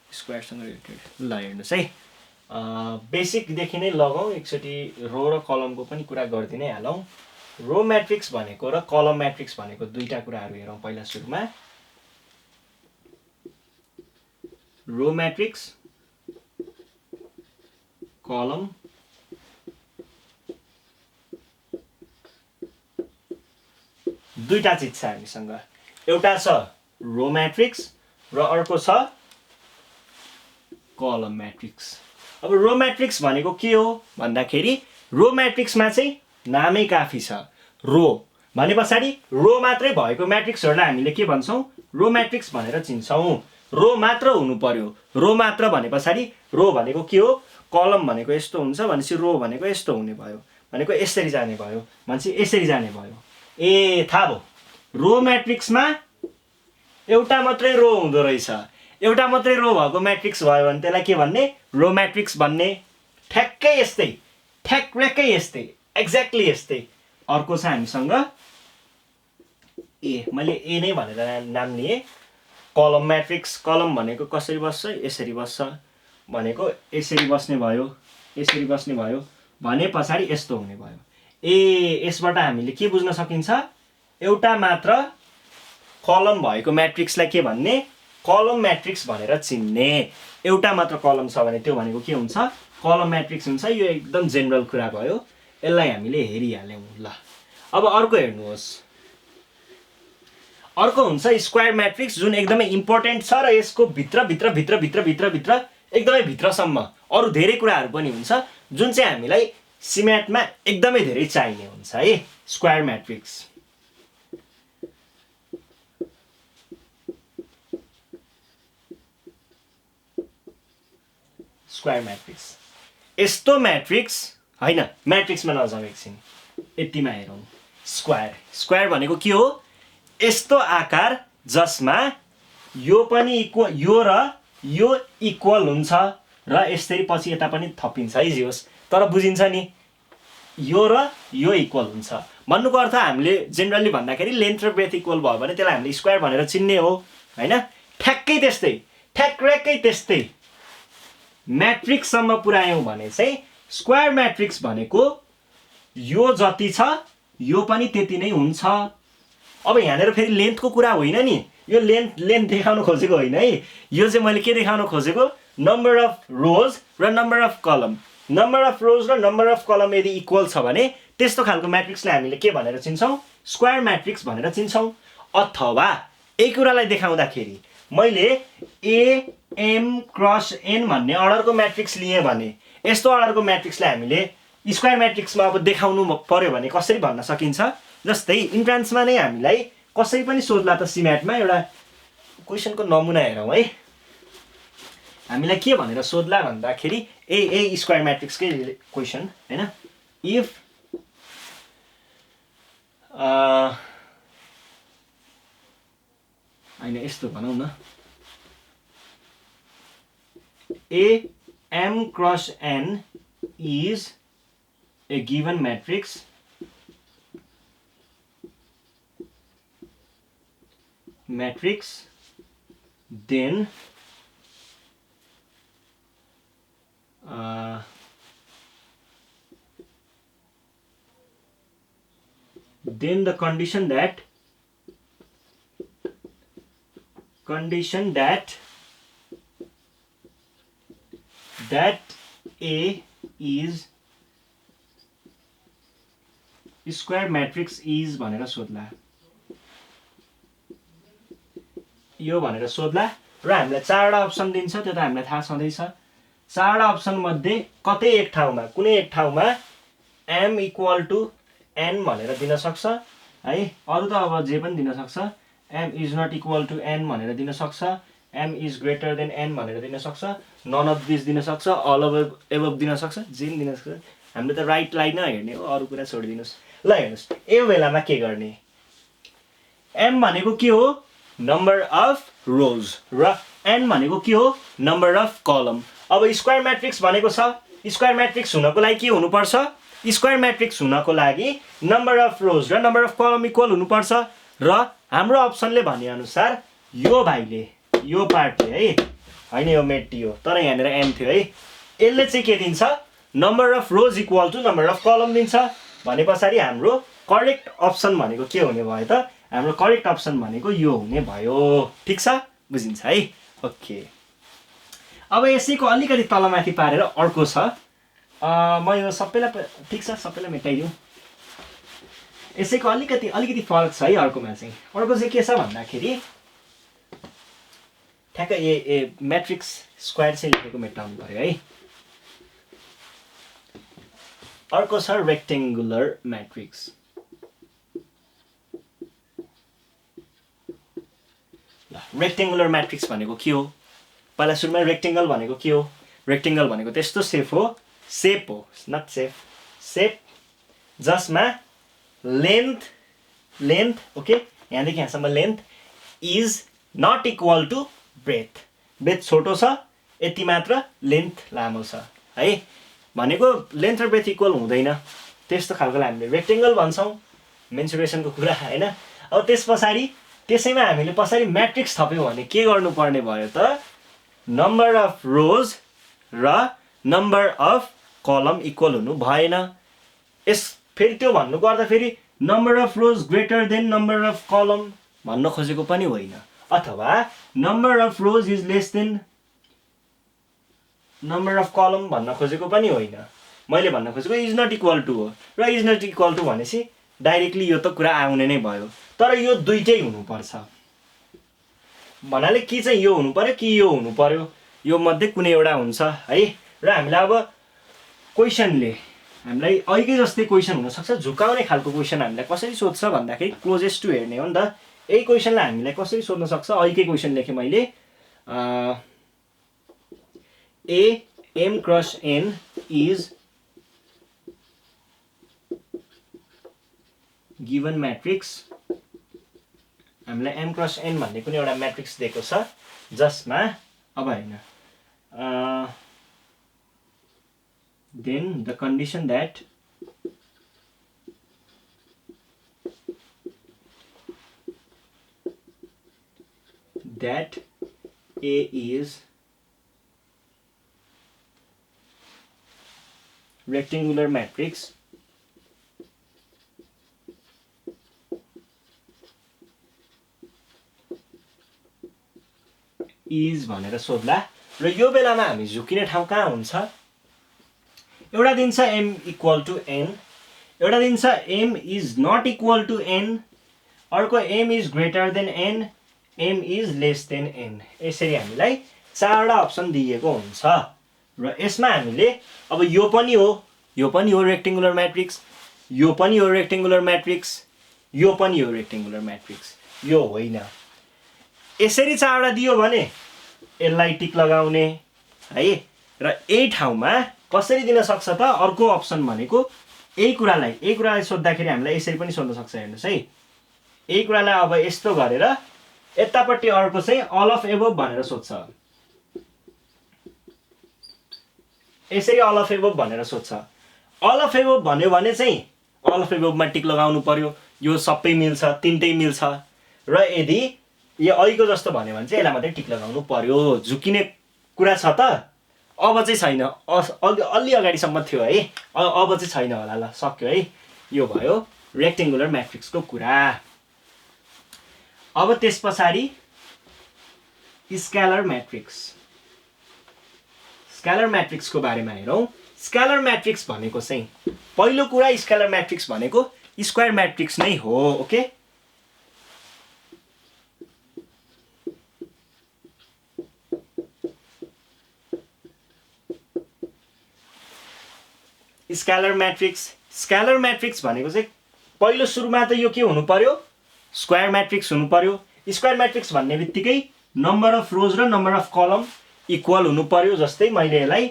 स्क्वायरसँग रिलेटेड। ल हेर्नुस् है, बेसिक देखि नै लगाऊ। एकचोटी रो र कलमको पनि कुरा गर्दिनै हालौं। रो म्याट्रिक्स भनेको र कलम म्याट्रिक्स भनेको दुईटा कुराहरु हेरौं। पहिला सुरुमा रो म्याट्रिक्स, कलम, दुईटा चिज छ हामीसँग। एउटा छ रो म्याट्रिक्स र अर्को छ कलम म्याट्रिक्स। अब रो म्याट्रिक्स भनेको के हो भन्दाखेरि रो म्याट्रिक्समा चाहिँ नामै काफी छ। रो भने पछाडि रो मात्रै भएको म्याट्रिक्सहरुलाई हामीले के भन्छौं, रो म्याट्रिक्स भनेर चिन्छौं। रो मात्र हुनु पर्यो। रो मात्र भने पछाडि रो भनेको के हो, कलम भनेको यस्तो हुन्छ भनेपछि रो भनेको यस्तो हुने भयो, भनेको यसरी जाने भयो भनेपछि यसरी जाने भयो। ए थाहा भयो, रो म्याट्रिक्समा एउटा मात्रै रो हुँदो रहेछ। एउटा मात्रै रो भएको म्याट्रिक्स भयो भने त्यसलाई के भन्ने, रो म्याट्रिक्स भन्ने। ठ्याक्कै यस्तै एक्ज्याक्टली यस्तै अर्को छ हामीसँग ए, मैले ए नै भनेर नाम लिए, कलम म्याट्रिक्स। कलम भनेको कसरी बस्छ, यसरी बस्छ। भनेको यसरी बस्ने भयो, यसरी बस्ने भयो भने पछाडि यस्तो हुने भयो। ए यसबाट हामीले के बुझ्न सकिन्छ, एउटा मात्र कलम भएको म्याट्रिक्सलाई के भन्ने, कलम म्याट्रिक्स भनेर चिन्ने। एउटा मात्र कलम छ भने त्यो भनेको के हुन्छ, कलम म्याट्रिक्स हुन्छ। यो एकदम जेनरल कुरा भयो, यसलाई हामीले हेरिहाल्यौँ। ल अब अर्को हेर्नुहोस्, अर्को हुन्छ स्क्वायर म्याट्रिक्स, जुन एकदमै इम्पोर्टेन्ट छ र यसको भित्र भित्र भित्र भित्र भित्र भित्र एकदमै भित्रसम्म अरू धेरै कुराहरू पनि हुन्छ जुन चाहिँ हामीलाई सिम्याटमा एकदमै धेरै चाहिने हुन्छ है। स्क्वायर म्याट्रिक्स, स्क्वायर म्याट्रिक्स यस्तो म्याट्रिक्स हैन, म्याट्रिक्समा नजाउँ एकछिन, यतिमा हेरौँ। स्क्वायर, स्क्वायर भनेको के हो, यस्तो आकार जसमा यो पनि इक्वल, यो र यो इक्वल हुन्छ र यसरी पछि यता पनि थपिन्छ है जे होस्, तर बुझिन्छ नि, यो र यो इक्वल हुन्छ भन्नुको अर्थ हामीले जेनरली भन्दाखेरि लेन्थ र ब्रेथ इक्वल भयो भने त्यसलाई हामीले स्क्वायर भनेर चिन्ने हो हैन। ठ्याक्कै त्यस्तै, ठ्याक्कै त्यस्तै म्याट्रिक्ससम्म पुर्यायौँ भने चाहिँ स्क्वायर म्याट्रिक्स भनेको यो जति छ यो पनि त्यति नै हुन्छ। अब यहाँनिर फेरि लेन्थको कुरा होइन नि, यो लेन्थ देखाउन खोजेको होइन है, यो चाहिँ मैले के देखाउन खोजेको, नम्बर अफ रोज र नम्बर अफ कलम। नम्बर अफ रोज र नम्बर अफ कलम यदि इक्वल छ भने त्यस्तो खालको म्याट्रिक्सलाई हामीले के भनेर चिन्छौँ, स्क्वायर म्याट्रिक्स भनेर चिन्छौँ। अथवा यही कुरालाई देखाउँदाखेरि मैले एएम क्रस एन भन्ने अर्डरको म्याट्रिक्स लिएँ भने यस्तो अर्डरको म्याट्रिक्सलाई हामीले स्क्वायर म्याट्रिक्समा अब देखाउनु पर्यो भने कसरी भन्न सकिन्छ, जस्तै इन्ट्रान्समा नै हामीलाई कसै पनि सोध्ला त सिम्याटमा एउटा क्वेसनको नमुना हेरौँ है। हामीलाई के भनेर सोध्ला भन्दाखेरि ए स्क्वायर म्याट्रिक्सकै क्वेसन हैन, इफ हैन यस्तो भनौँ न, M cross N is a given matrix then the condition that A is square matrix is भनेर सोध्ला, यो भनेर सोध्ला र हामीलाई चारवटा अप्सन दिन्छ, त्यो त हामीलाई थाहा छँदैछ। चारवटा अप्सन मध्ये कतै एक ठाउँमा, कुनै एक ठाउँमा एम इक्वल टु एन भनेर दिन सक्छ है, अरू त अब जे पनि दिन सक्छ। M is not equal to N भनेर दिन सक्छ, M is greater than N भनेर दिन सक्छ, नन अफ दिस दिन सक्छ, अल अफ एबभ दिन सक्छ, जे पनि दिन सक्छ। हामीले त राइट लाइन हेर्ने हो, अरू कुरा छोडिदिनुहोस्। ल हेर्नुहोस्, यो बेलामा के गर्ने, एम भनेको के हो, नम्बर अफ रोज र एन भनेको के हो, नम्बर अफ कलम। अब स्क्वायर म्याट्रिक्स भनेको छ, स्क्वायर म्याट्रिक्स हुनको लागि के हुनुपर्छ, स्क्वायर म्याट्रिक्स हुनको लागि नम्बर अफ रोज र नम्बर अफ कलम इक्वल हुनुपर्छ। र हाम्रो अप्सनले भनेअनुसार यो भाइले, यो पार्टले है, होइन यो मेटियो, तर यहाँनिर एम थियो है, यसले चाहिँ के दिन्छ, number of rows equal to number of column दिन्छ भने पछाडि हाम्रो करेक्ट अप्सन भनेको के हुने भयो त, हाम्रो करेक्ट अप्सन भनेको यो हुने भयो। ठिक छ, बुझिन्छ है। ओके, अब यसैको अलिकति तलमाथि पारेर अर्को छ, म यो सबैलाई ठिक छ, सबैलाई मेटाइदिउँ। यसैको अलिकति फरक छ है अर्कोमा चाहिँ। अर्को चाहिँ के छ भन्दाखेरि ठ्याक्कै ए म्याट्रिक्स स्क्वायर चाहिँ लेखेको मेटाउनु पर्यो है। अर्को छ रेक्टेङ्गुलर म्याट्रिक्स। ल रेक्टेङ्गुलर म्याट्रिक्स भनेको के हो, पहिला सुरुमा रेक्टेङ्गल भनेको के हो, रेक्टेङ्गल भनेको त्यस्तो सेप हो नट सेप जसमा लेन्थ ओके, यहाँदेखि यहाँसम्म length is not equal to breadth छोटो छ, यति मात्र लेन्थ लामो छ है, भनेको लेन्थ र ब्रेथ इक्वल हुँदैन, त्यस्तो खालकोलाई हामीले रेक्टेङ्गल भन्छौँ, मेन्सुरेसनको कुरा होइन। अब त्यसैमा हामीले पछाडि म्याट्रिक्स थप्यौँ भने के गर्नुपर्ने भयो त, नम्बर अफ रोज र नम्बर अफ कलम इक्वल हुनु भएन। फेरि त्यो भन्नु पर्दा फेरि number of rows greater than number of column भन्न खोजेको पनि होइन, अथवा number of rows is less than number of column भन्न खोजेको पनि होइन। मैले भन्न खोजेको इज नट इक्वल टु हो, र इज नट इक्वल टु भनेपछि डाइरेक्टली यो त कुरा आउने नै भयो। तर यो दुइटै हुनुपर्छ भन्नाले कि चाहिँ यो हुनु पर्यो कि यो हुनु पर्यो, यो मध्ये कुनै एउटा हुन्छ है। र हामीलाई अब क्वेसनले हामीलाई ऐकै जस्तै क्वेसन हुनसक्छ, झुकाउने खालको क्वेसन हामीलाई कसरी सोध्छ भन्दाखेरि क्लोजेस्ट टु हेर्ने हो नि त। यही क्वेसनलाई हामीलाई कसरी सोध्न सक्छ, ऐकै क्वेसन लेखेँ मैले, A M cross N is given matrix. हामीलाई एम क्रस एन भन्ने कुनै एउटा म्याट्रिक्स दिएको छ जसमा अब होइन then the condition that A is rectangular matrix is भनेर सोध्ला। र यो बेलामा हामी झुकिने ठाउँ कहाँ हुन्छ, एउटा दिन्छ m इक्वल टु n, एउटा दिन्छ m is not equal to n, अर्को m is greater than n, m is less than n। यसरी हामीलाई चारवटा अप्सन दिएको हुन्छ र यसमा हामीले अब यो पनि हो रेक्टेङ्गुलर म्याट्रिक्स, यो पनि हो रेक्टेङ्गुलर म्याट्रिक्स, यो पनि हो रेक्टेङ्गुलर म्याट्रिक्स, यो होइन। यसरी चारवटा दियो भने यसलाई टिक लगाउने है। र यही ठाउँमा कसरी दिन सक्छ त, अर्को अप्सन भनेको यही कुरालाई सोद्धाखेरि हामीलाई यसरी पनि सोध्न सक्छ। हेर्नुहोस् है, यही कुरालाई अब यस्तो गरेर यतापट्टि अर्को चाहिँ अल अफ एबोभ भनेर सोध्छ, यसरी अल अफ एबोभ भनेर सोध्छ। अल अफ एबोभ भन्यो भने चाहिँ अल अफ एबोभमा टिक लगाउनु पर्यो, यो सबै मिल्छ, तिनटै मिल्छ। र यदि यो ऐको जस्तो भन्यो भने चाहिँ यसलाई मात्रै टिक लगाउनु पर्यो। झुकिने कुरा छ त, अब चाहिँ छैन, अलि अगाडिसम्म थियो है, अब चाहिँ छैन होला। ल सक्यो है, यो भयो रेक्टेङ्गुलर म्याट्रिक्सको कुरा। अब त्यस पछाडि स्केलर म्याट्रिक्स, स्केलर म्याट्रिक्सको बारेमा हेरौँ। स्केलर म्याट्रिक्स भनेको चाहिँ पहिलो कुरा, स्केलर म्याट्रिक्स भनेको स्क्वायर म्याट्रिक्स नै हो। ओके, स्केलर म्याट्रिक्स भनेको चाहिँ पहिलो सुरुमा त यो के हुनु पर्यो, स्क्वायर म्याट्रिक्स हुनु पर्यो। स्क्वायर म्याट्रिक्स भन्ने बित्तिकै नम्बर अफ रोज र नम्बर अफ कलम इक्वल हुनु पर्यो। जस्तै मैले यसलाई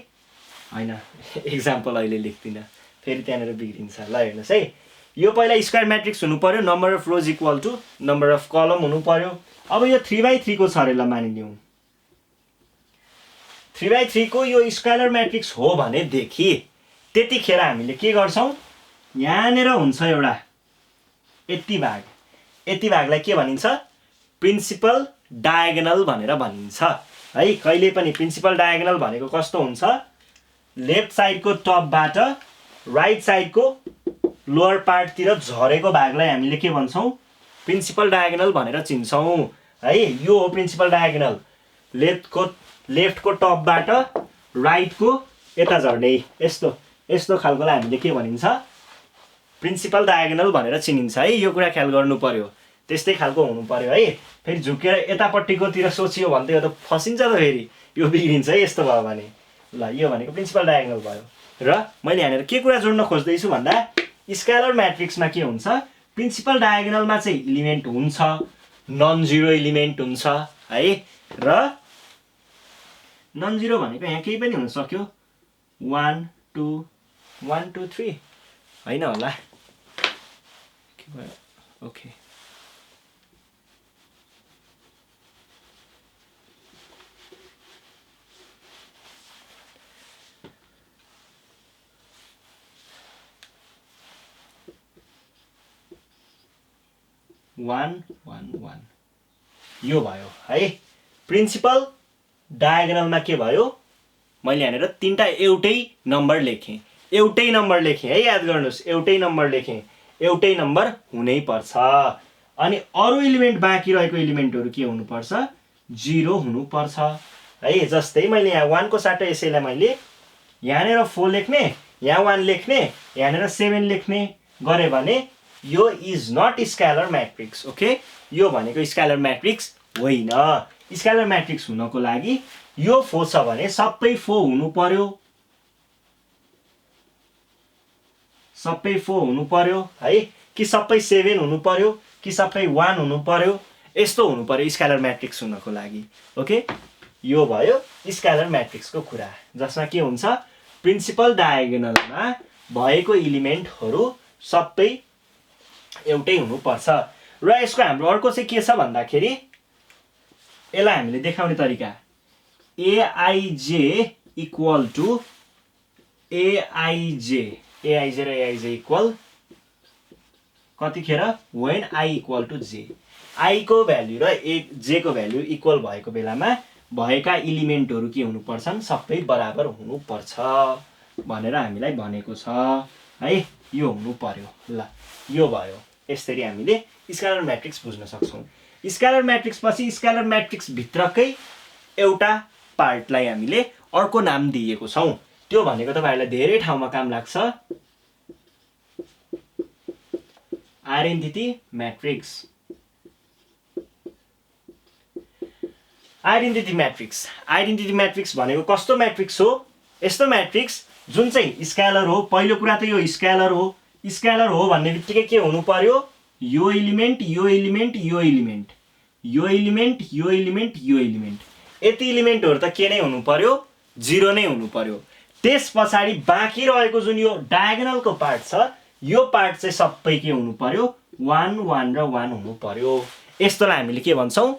होइन एक्जाम्पल अहिले लेख्दिनँ, फेरि त्यहाँनिर बिग्रिन्छ। ल हेर्नुहोस् है, यो पहिला स्क्वायर म्याट्रिक्स हुनु पर्यो, number of rows equal to number of column हुनु पर्यो। अब यो 3x3 को छ अरे, ल मानिलिउँ 3x3 को यो स्केलर म्याट्रिक्स हो भनेदेखि त्यतिखेर हामीले के गर्छौँ, यहाँनिर हुन्छ एउटा यति भाग, यति भागलाई के भनिन्छ, प्रिन्सिपल डायगोनल भनेर भनिन्छ है। कहिले पनि प्रिन्सिपल डायगोनल भनेको कस्तो हुन्छ, लेफ्ट साइडको टपबाट राइट साइडको लोअर पार्टतिर झरेको भागलाई हामीले के भन्छौँ, प्रिन्सिपल डायगोनल भनेर चिन्छौँ है। यो हो प्रिन्सिपल डायगोनल, लेफ्टको टपबाट राइटको यता झर्ने यस्तो खालकोलाई हामीले के भनिन्छ, प्रिन्सिपल डायगोनल भनेर चिनिन्छ है। यो कुरा ख्याल गर्नु पर्यो, त्यस्तै खालको हुनु पर्यो है। फेरि झुकेर यतापट्टिकोतिर सोचियो भने त यो त फसिन्छ त, फेरि यो बिग्रिन्छ है यस्तो भयो भने। ल यो भनेको प्रिन्सिपल डायगोनल भयो। र मैले यहाँनिर के कुरा जोड्न खोज्दैछु भन्दा, स्केलर म्याट्रिक्समा के हुन्छ, प्रिन्सिपल डायगोनलमा चाहिँ इलिमेन्ट हुन्छ, नन जिरो इलिमेन्ट हुन्छ है। र नन जिरो भनेको यहाँ केही पनि हुन सक्यो, 1 2 1 2 3 होइन होला, के भयो, ओके। वान वान वान यो भयो है। प्रिन्सिपल डायगोनलमा के भयो, मैले यहाँनिर तीनटा एउटै नम्बर लेखेँ है, याद गर्नुहोस्, एउटै नम्बर लेखेँ, एउटै नम्बर हुनै पर्छ। अनि अरू इलिमेन्ट बाँकी रहेको इलिमेन्टहरू के हुनुपर्छ, 0 हुनुपर्छ है। जस्तै मैले यहाँ 1 को साटो यसैलाई मैले यहाँनिर 4 लेख्ने, यहाँ 1 लेख्ने, यहाँनिर 7 लेख्ने गरे भने यो is not scalar matrix. Okay, यो भनेको स्केलर म्याट्रिक्स होइन। स्केलर म्याट्रिक्स हुनको लागि यो 4 छ भने सबै 4 हुनु पर्यो, सबै 4 हुनु पर्यो है, कि सबै 7 हुनु पर्यो, कि सबै 1 हुनु पर्यो, यस्तो हुनु पर्यो स्केलर म्याट्रिक्स हुनको लागि। ओके, यो भयो स्केलर म्याट्रिक्सको कुरा, जसमा के हुन्छ, प्रिन्सिपल डायगोनलमा भएको इलिमेन्टहरू सबै एउटै हुनुपर्छ। र यसको हाम्रो अर्को चाहिँ के छ भन्दाखेरि, यसलाई हामीले देखाउने तरिका एआइजे इक्वल टु एआइजे र एआइजे इक्वल कतिखेर, वेन आई इक्वल टु जे, आई को भ्याल्यु र जे को भ्याल्यु इक्वल भएको बेलामा भएका इलिमेन्टहरू के हुनुपर्छन्, सबै बराबर हुनुपर्छ भनेर हामीलाई भनेको छ है। यो हुनु पर्यो। ल, यो भयो। यसरी हामीले स्केलर म्याट्रिक्स बुझ्न सक्छौँ। स्केलर म्याट्रिक्स पछि स्केलर म्याट्रिक्स भित्रकै एउटा पार्टलाई हामीले अर्को नाम दिएको छौँ। त्यो भनेको तपाईहरुलाई धेरै ठाउँमा काम लाग्छ, आइडेन्टिटी म्याट्रिक्स। आइडेन्टिटी म्याट्रिक्स भनेको कस्तो म्याट्रिक्स हो, यस्तो म्याट्रिक्स जुन चाहिँ स्केलर हो। पहिलो कुरा त यो स्केलर हो। स्केलर हो भन्ने बित्तिकै के हुनु पर्यो, यो इलिमेन्ट, यो इलिमेन्ट, यो इलिमेन्ट, यो इलिमेन्ट, यो इलिमेन्ट, यो इलिमेन्ट, यति इलिमेन्टहरू त के नै हुनु पर्यो, 0 नै हुनु पर्यो। त्यस पछाडि बाँकी रहेको जुन यो डायगोनलको पार्ट छ, यो पार्ट चाहिँ सबै के हुनु पर्यो, 1 1 र 1 हुनु पर्यो। यस्तोलाई हामीले के भन्छौँ,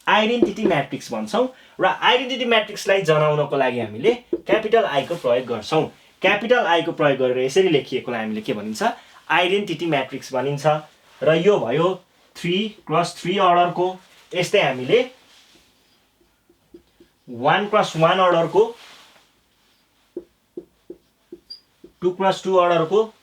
आइडेन्टिटी म्याट्रिक्स भन्छौँ। र आइडेन्टिटी म्याट्रिक्सलाई जनाउनको लागि हामीले क्यापिटल आई को प्रयोग गर्छौँ। क्यापिटल आई को प्रयोग गरेर यसरी लेखिएकोलाई हामीले के भनिन्छ, आइडेन्टिटी म्याट्रिक्स भनिन्छ। र यो भयो 3x3 अर्डरको। यस्तै हामीले 1x1 अर्डरको, 2x2 अर्डरको,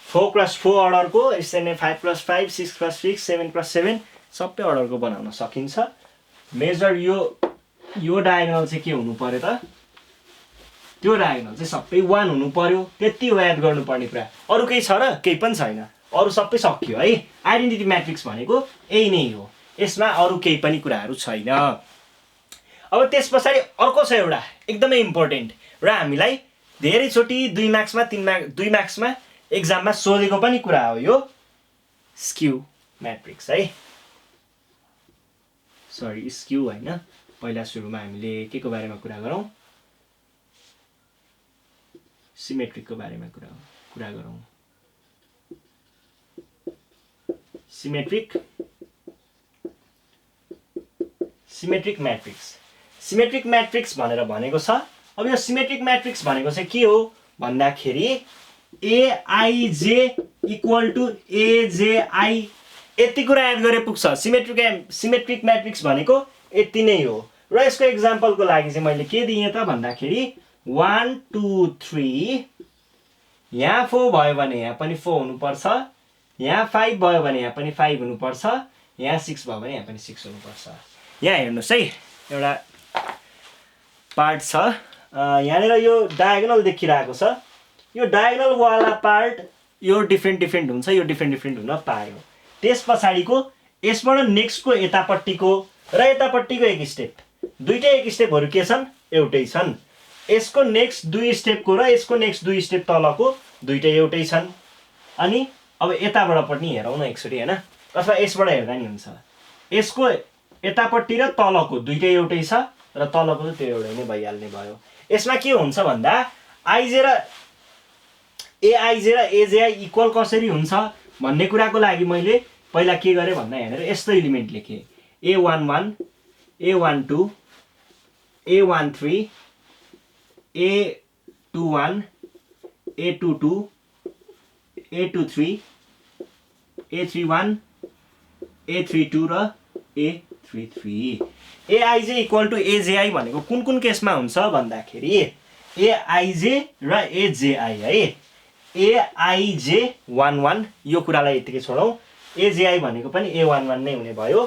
4x4 अर्डरको, यसरी नै 5x5, 6x6, 7x7 सबै अर्डरको बनाउन सकिन्छ। मेजर यो डायगोनल चाहिँ के हुनु पर्यो त, त्यो डायगोनल चाहिँ सबै 1 हुनु पर्यो। त्यति हो याद गर्नुपर्ने कुरा। अरू केही छ र, केही पनि छैन, अरू सबै सक्यो है। आइडेन्टिटी म्याट्रिक्स भनेको यही नै हो, यसमा अरू केही पनि कुराहरू छैन। अब त्यस पछाडि अर्को छ एउटा एकदमै इम्पोर्टेन्ट र हामीलाई धेरैचोटि 2 मार्क्समा एक्जाममा सोधेको पनि कुरा हो, यो स्क्यू म्याट्रिक्स है। सरी, स्क्यू होइन, पहिला सुरुमा हामीले के को बारेमा कुरा गरौँ, सिमेट्रिकको बारेमा कुरा गरौँ। सिमेट्रिक म्याट्रिक्स, सिमेट्रिक म्याट्रिक्स भनेर भनेको छ। अब यो सिमेट्रिक म्याट्रिक्स भनेको चाहिँ के हो भन्दाखेरि, एआइजे इक्वल टु एजेआई, यति कुरा याद गरे पुग्छ। सिमेट्रिक म्याट्रिक्स भनेको यति नै हो। र यसको एक्जाम्पलको लागि चाहिँ मैले के दिएँ त भन्दाखेरि, 1 2 3, यहाँ 4 भयो भने यहाँ पनि 4 हुनुपर्छ, यहाँ 5 भयो भने यहाँ पनि 5 हुनुपर्छ, यहाँ 6 भयो भने यहाँ पनि 6 हुनुपर्छ। यहाँ हेर्नुहोस् है, एउटा पार्ट छ, यहाँनिर यो डायगोनल देखिरहेको छ। यो डायगोनल वाला पार्ट यो डिफ्रेन्ट हुन्छ, यो डिफ्रेन्ट हुन पायो। त्यस पछाडिको यसबाट नेक्स्टको यतापट्टिको र यतापट्टिको एक स्टेप, दुईटै एक स्टेपहरू के छन्, एउटै छन्। यसको नेक्स्ट 2 स्टेपको र यसको नेक्स्ट 2 स्टेप तलको दुईटै एउटै छन्। अनि अब यताबाट पनि हेरौँ न एकचोटि हैन, अथवा यसबाट हेर्दा नि हुन्छ। यसको यतापट्टि र तलको दुईटै एउटै छ र तलको त त्यो एउटै नै भइहाल्ने भयो। यसमा के हुन्छ भन्दा, एआइजे र एजेआई इक्वल कसरी हुन्छ भन्ने कुराको लागि मैले पहिला के गरेँ भन्दा, यहाँनिर यस्तो element लेखेँ, A11, A12, A13, A21, A22 A23 A31 A32 र A33 Aij equal to AJI भनेको कुन कुन केसमा हुन्छ भन्दाखेरि Aij र AJI है Aij11 यो कुरालाई यतिकै छोडौं AJI भनेको पनि A11 नै हुने भयो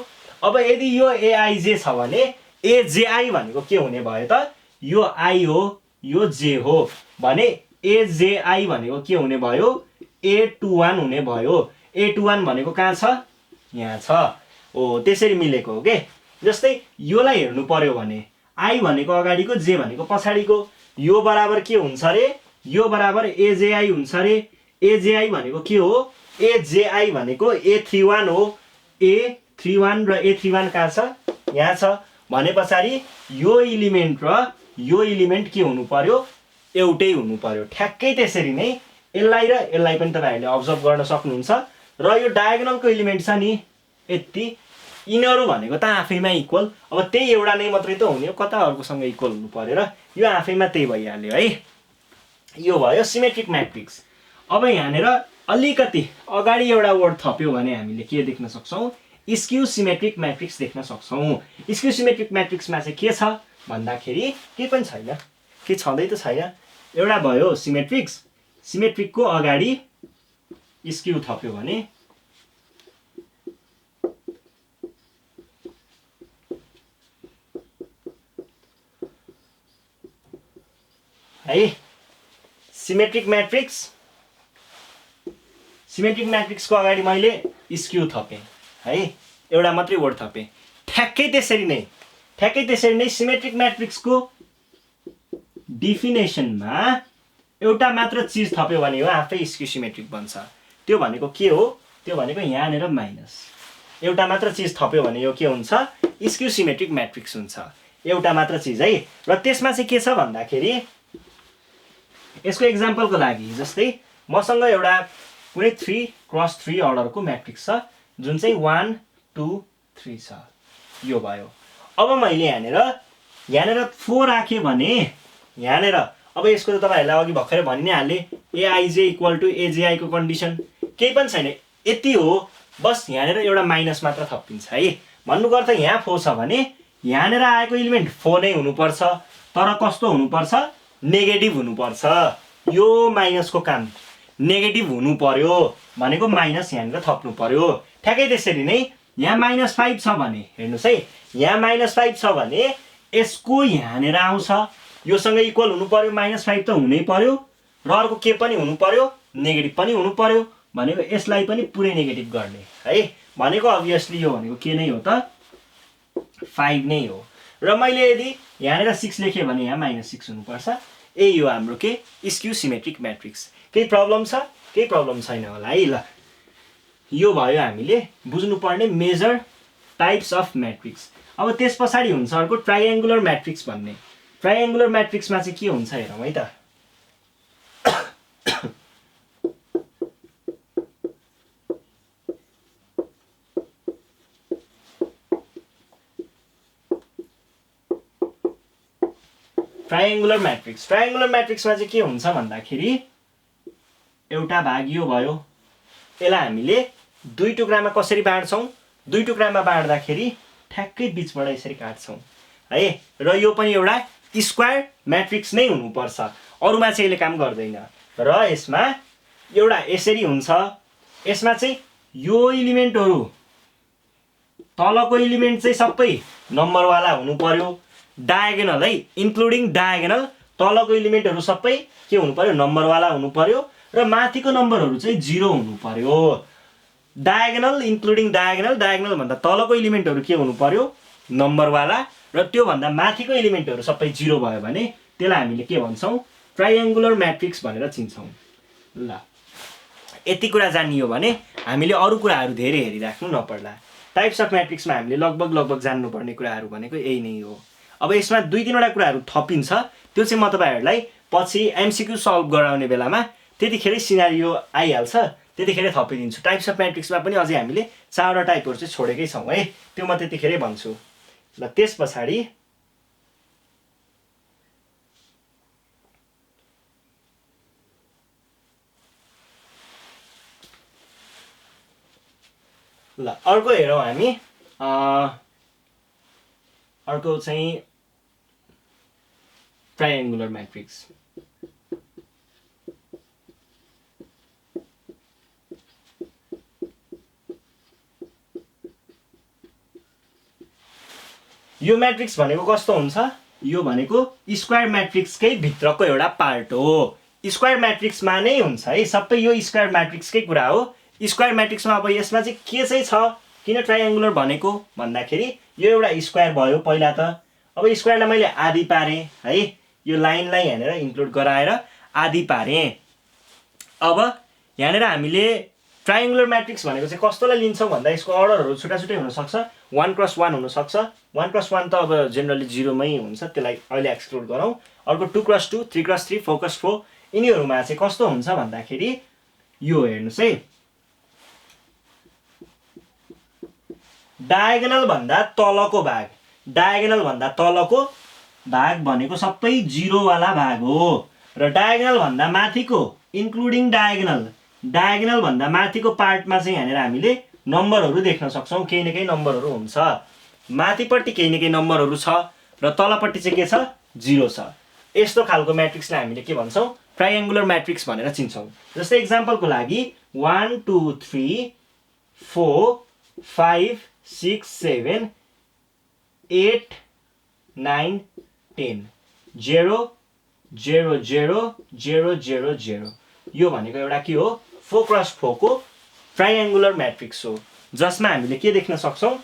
अब यदि यो Aij छ भने AJI भनेको के हुने भयो त यो I हो यो J हो भने AJI भनेको के हुने भयो A21 हुने भयो A21 भनेको कहाँ छ यहाँ छ ओ त्यसरी मिलेको हो के जस्तै योलाई हेर्नु पर्यो भने I भनेको अगाडिको J भनेको पछाडीको यो बराबर के हुन्छ रे यो बराबर AJI हुन्छ रे AJI भनेको के हो AJI भनेको A31 हो A31 र A31 कहाँ छ यहाँ छ भने पछाडी यो एलिमेन्ट र यो एलिमेन्ट के हुनु पर्यो एउटै हुनु पर्यो ठ्याक्कै त्यसरी नै यसलाई र यसलाई पनि तपाईहरुले अब्जर्भ गर्न सक्नुहुन्छ र यो डायगोनलको एलिमेन्ट छ नि यति यिनीहरु भनेको त आफैमा इक्वल अब त्यही एउटा नै मात्रै त हुने हो कता अर्कोसँग इक्वल हुनु पर्यो र यो आफैमा त्यही भइहाल्यो है यो भयो सिमेट्रिक म्याट्रिक्स अब यहाँनेर अलिकति अगाडि एउटा वर्ड थप्यो भने हामीले के देख्न सक्छौं स्क्यू सिमेट्रिक म्याट्रिक्स देख्न सक्छौं स्क्यू सिमेट्रिक म्याट्रिक्समा चाहिँ के छ भन्दाखेरि के पनि छैन के छँदै त छैन एउटा भयो सिमेट्रिक्स सिमेट्रिकको अगाडि स्क्यू थप्यो भने है सिमेट्रिक म्याट्रिक्सको अगाडि मैले स्क्यू थपे है एउटा मात्रै वर्ड थपे ठ्याक्कै त्यसरी नै सिमेट्रिक म्याट्रिक्सको डेफिनेसनमा एउटा मात्र चीज थप्यो भने हो आफै स्क्यू सिमेट्रिक बन्छ त्यो भनेको के हो त्यो भनेको यहाँनेर माइनस एउटा मात्र चीज थप्यो भने यो के हुन्छ स्क्यू सिमेट्रिक म्याट्रिक्स हुन्छ एउटा मात्र चीज है र त्यसमा चाहिँ के छ भन्दाखेरि यसको एक्जाम्पलको लागि जस्तै मसँग एउटा कुनै 3x3 अर्डरको म्याट्रिक्स छ जुन चाहिँ 1 2 3 छ यो भयो अब मैले यहाँनेर 4 राखे भने यहाँनेर अब यसको त तपाईहरुलाई अघि भर्खरै भनि नै हाले Aij इक्वल टु AJI को कन्डिसन केही पनि छैन यति हो बस यहाँनेर एउटा माइनस मात्र थपिन्छ है भन्नुको अर्थ यहाँ 4 छ भने यहाँनेर आएको एलिमेन्ट 4 नै हुनुपर्छ तर कस्तो हुनुपर्छ नेगेटिभ हुनुपर्छ यो माइनसको काम नेगेटिभ हुनु पर्यो भनेको माइनस यहाँनेर थप्नु पर्यो ठ्याक्कै त्यसरी नै यहाँ -5 छ भने हेर्नुस् है यहाँ -5 छ भने यसको यहाँनेर आउँछ योसँग इक्वल हुनु पर्यो -5 त हुनै पर्यो र अर्को के पनि हुनु पर्यो नेगेटिभ पनि हुनु पर्यो भनेको यसलाई पनि पुरै नेगेटिभ गर्ने है भनेको अभियसली यो भनेको के नै हो त 5 नै हो र मैले यदि यहाँनेर 6 लेखे भने यहाँ -6 हुनुपर्छ यही हो हाम्रो के स्क्यू सिमेट्रिक म्याट्रिक्स केही प्रब्लम छ केही प्रब्लम छैन होला है ल यो भयो हामीले बुझ्नुपर्ने मेजर टाइप्स अफ म्याट्रिक्स अब त्यसपछि हुन्छ अर्को ट्रायंगुलर म्याट्रिक्स भन्ने ट्रायंगुलर म्याट्रिक्समा चाहिँ के हुन्छ हेरौँ है त ट्रायंगुलर म्याट्रिक्समा चाहिँ के हुन्छ भन्दाखेरि एउटा भाग यो भयो यसलाई हामीले दुई टुक्रामा कसरी बाँड्छौं दुई टुक्रामा बाँड्दाखेरि ठ्याक्कै बीचबाट यसरी काट्छौं है र यो पनि एउटा स्क्वायर म्याट्रिक्स नै हुनुपर्छ अरुमा चाहिँ यसले काम गर्दैन र यसमा एउटा यसरी हुन्छ यसमा चाहिँ यो एलिमेन्टहरु तलको एलिमेन्ट चाहिँ सबै नम्बर वाला हुनु पर्यो डायगोनल है इन्क्लुडिङ डायगोनल तलको एलिमेन्टहरु सबै के हुनु पर्यो नम्बर वाला हुनु पर्यो र माथिको नम्बरहरु चाहिँ 0 हुनु पर्यो डायगोनल इन्क्लुडिङ डायगोनल भन्दा तलको एलिमेन्टहरु के हुनु पर्यो नम्बर वाला र त्यो भन्दा माथिको एलिमेन्टहरु सबै 0 भयो भने त्यसलाई हामीले के भन्छौं ट्रायंगुलर म्याट्रिक्स भनेर चिन्छौं ल यति कुरा जानियो भने हामीले अरु कुराहरु धेरै हेरिराख्नु नपर्ला टाइप्स अफ म्याट्रिक्समा हामीले लगभग जान्नुपर्ने कुराहरु भनेको यही नै हो अब यसमा दुई तीनवटा कुराहरु थपिन्छ त्यो चाहिँ म तपाईहरुलाई पछि एमसीक्यू सल्भ गराउने बेलामा त्यतिखेरै सिनारियो आइहाल्छ त्यतिखेरै थपिदिन्छु टाइप्स अफ म्याट्रिक्समा पनि अझै हामीले चारवटा टाइपहरु चाहिँ छोडेकै छौं है त्यो म त्यतिखेरै भन्छु ल त्यसपछि ल अर्को हेरौँ हामी अर्को चाहिँ ट्रायंगुलर मैट्रिक्स। यो मैट्रिक्स भनेको कस्तो हुन्छ? यो भनेको स्क्वायर मैट्रिक्सकै भित्रको एउटा पार्ट हो। स्क्वायर मैट्रिक्समा नै हुन्छ है, सबै यो स्क्वायर मैट्रिक्सकै कुरा हो। स्क्वायर मैट्रिक्समा अब यसमा चाहिँ के चाहिँ छ? किन ट्रायंगुलर भनेको भन्दाखेरि यो एउटा स्क्वायर भयो पहिला त। अब स्क्वायरलाई मैले आधी पारे है, यो लाइनलाई यहाँनिर इन्क्लुड गराएर आधी पारे। अब यहाँनिर हामीले ट्रायंगुलर मैट्रिक्स भनेको चाहिँ कस्तोलाई लिन्छौँ भन्दा यसको अर्डरहरू छुट्टा छुट्टै हुन सक्छ। 1x1 हुन सक्छ। 1x1 त अब जेनरली 0 मै हुन्छ, त्यसलाई अहिले एक्सक्लुड गरौँ। अर्को 2x2, 3x3, 4x4 यिनीहरूमा चाहिँ कस्तो हुन्छ भन्दाखेरि यो हेर्नुस् है, डायगोनल भन्दा तलको भाग, डायगोनल भन्दा तलको भाग भनेको सबै 0 वाला भाग हो र डायगोनल भन्दा माथिको इन्क्लुडिङ डायगोनल, डायगोनल भन्दा माथिको पार्टमा चाहिँ यहाँनिर हामीले नम्बरहरू देख्न सक्छौँ। केही न केही नम्बरहरू हुन्छ, माथिपट्टि केही न केही नम्बरहरू छ र तलपट्टि चाहिँ के छ? 0 छ। यस्तो खालको म्याट्रिक्सलाई हामीले के भन्छौँ? ट्रायंगुलर मैट्रिक्स भनेर चिन्छौँ। जस्तै एक्जाम्पलको लागि 1 2 3 4 5 6 7 8 9 10 0 0 0 0 0 0 यो भनेको एउटा के हो? 4x4 को ट्रायंगुलर मैट्रिक्स हो, जसमा हामीले के देख्न सक्छौँ?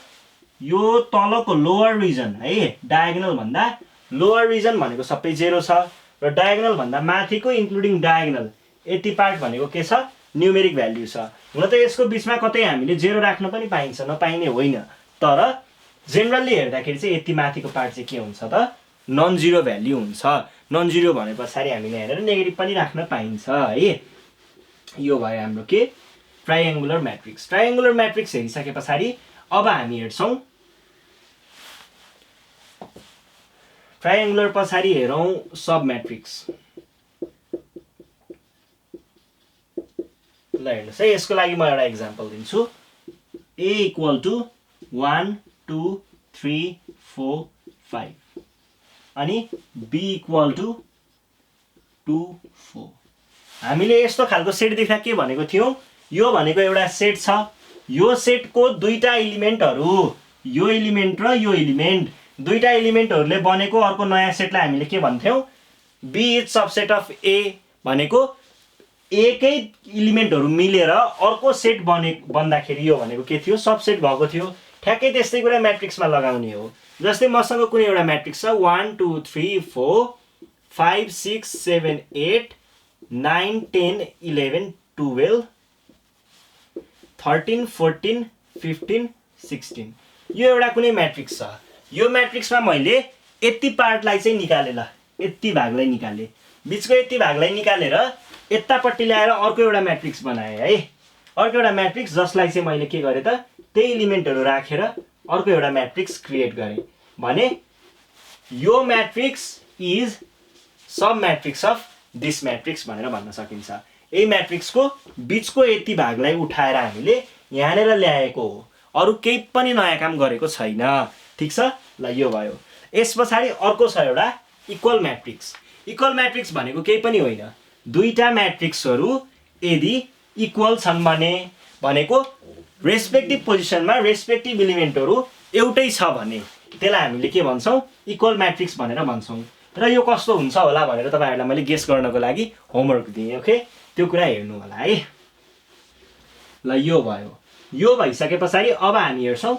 यो तलको लोअर रिजन है, डायगोनल भन्दा लोअर रिजन भनेको सबै 0 छ र डायगोनल भन्दा माथिको इन्क्लुडिङ डायगोनल यति पार्ट भनेको के छ? न्युमेरिक भ्याल्यु छ। हुन त यसको बिचमा कतै हामीले 0 राख्न पनि पाइन्छ, नपाइने होइन, तर जेनरली हेर्दाखेरि चाहिँ यति माथिको पार्ट चाहिँ के हुन्छ त? नन जिरो भ्याल्यु हुन्छ। नन जिरो भने पछाडि हामीले हेरेर नेगेटिभ पनि राख्न पाइन्छ है। यो भयो हाम्रो के? Triangular matrix. ट्रायंगुलर मैट्रिक्स हेरिसके पछाडि अब हामी हेर्छौँ ट्रायंगुलर पछाडि हेरौँ सब मैट्रिक्स। ल हेर्नुस् है, यसको लागि म एउटा एक्जाम्पल दिन्छु। A इक्वल टु 1 2 3 4 5 अनि B इक्वल टु 2 4। हामीले यस्तो खालको सेट देख्दा के भनेको थियौँ? यो भनेको एउटा सेट छ, यो सेटको दुईटा एलिमेन्टहरू, यो एलिमेन्ट र यो एलिमेन्ट, दुईटा एलिमेन्टहरूले बनेको अर्को नयाँ सेटलाई हामीले के भन्थ्यौँ? B is subset of A भनेको एकै एलिमेन्टहरू मिलेर अर्को सेट बन्दाखेरि यो भनेको के थियो? सबसेट भएको थियो। ठ्याक्कै त्यस्तै कुरा म्याट्रिक्समा लगाउने हो। जस्तै मसँग कुनै एउटा म्याट्रिक्स छ 1 2 3 4 5 6 7 8 9 10 11 12 13 14 15 16 यो एउटा कुनै म्याट्रिक्स छ। यो म्याट्रिक्समा मैले यति पार्टलाई चाहिँ निकाले, ल यति भागलाई निकाले, बिचको यति भागलाई निकालेर यतापट्टि ल्याएर अर्को एउटा म्याट्रिक्स बनाएँ है। अर्को एउटा म्याट्रिक्स जसलाई चाहिँ मैले के गरेँ त? त्यही एलिमेन्टहरू राखेर अर्को एउटा म्याट्रिक्स क्रिएट गरेँ भने यो matrix is sub matrix of this matrix भनेर भन्न सकिन्छ। यही म्याट्रिक्सको बिचको यति भागलाई उठाएर हामीले यहाँनिर ल्याएको हो, अरू केही पनि नयाँ काम गरेको छैन। ठिक छ? ल यो भयो। यस पछाडि अर्को छ एउटा इक्वल म्याट्रिक्स। इक्वल म्याट्रिक्स भनेको केही पनि होइन, दुईटा म्याट्रिक्सहरू यदि इक्वल छन् भनेको रेस्पेक्टिभ पोजिसनमा रेस्पेक्टिभ एलिमेन्टहरू एउटै छ भने त्यसलाई हामीले के भन्छौँ? इक्वल म्याट्रिक्स भनेर भन्छौँ। र यो कस्तो हुन्छ होला भनेर तपाईँहरूलाई मैले गेस गर्नको लागि होमवर्क दिएँ। ओके, त्यो कुरा हेर्नु होला है। ल यो भयो। यो भइसके पछाडि अब हामी हेर्छौँ